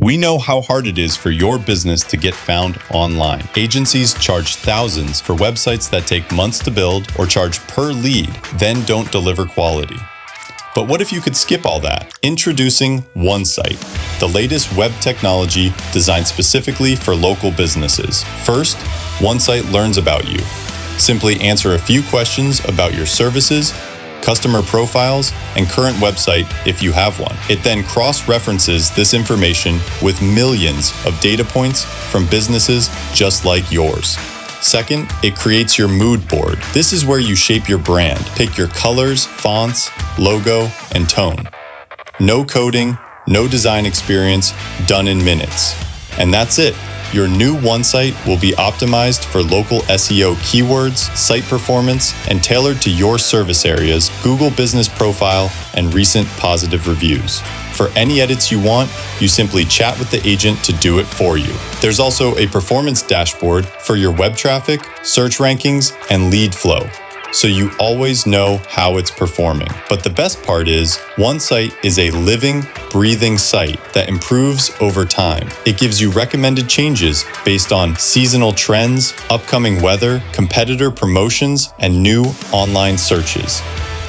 We know how hard it is for your business to get found online. Agencies charge thousands for websites that take months to build or charge per lead, then don't deliver quality. But what if you could skip all that? Introducing OneSite, the latest web technology designed specifically for local businesses. First, OneSite learns about you. Simply answer a few questions about your services, customer profiles, and current website if you have one. It then cross-references this information with millions of data points from businesses just like yours. Second, it creates your mood board. This is where you shape your brand. Pick your colors, fonts, logo, and tone. No coding, no design experience, done in minutes. And that's it. Your new OneSite will be optimized for local SEO keywords, site performance, and tailored to your service areas, Google business profile, and recent positive reviews. For any edits you want, you simply chat with the agent to do it for you. There's also a performance dashboard for your web traffic, search rankings, and lead flow, so you always know how it's performing. But the best part is, OneSite is a living, breathing site that improves over time. It gives you recommended changes based on seasonal trends, upcoming weather, competitor promotions, and new online searches.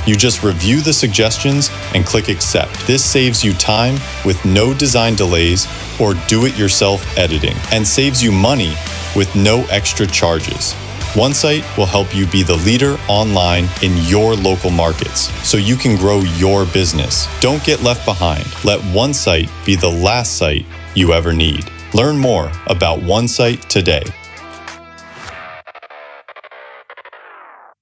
You just review the suggestions and click accept. This saves you time with no design delays or do-it-yourself editing, and saves you money with no extra charges. OneSite will help you be the leader online in your local markets so you can grow your business. Don't get left behind. Let OneSite be the last site you ever need. Learn more about OneSite today.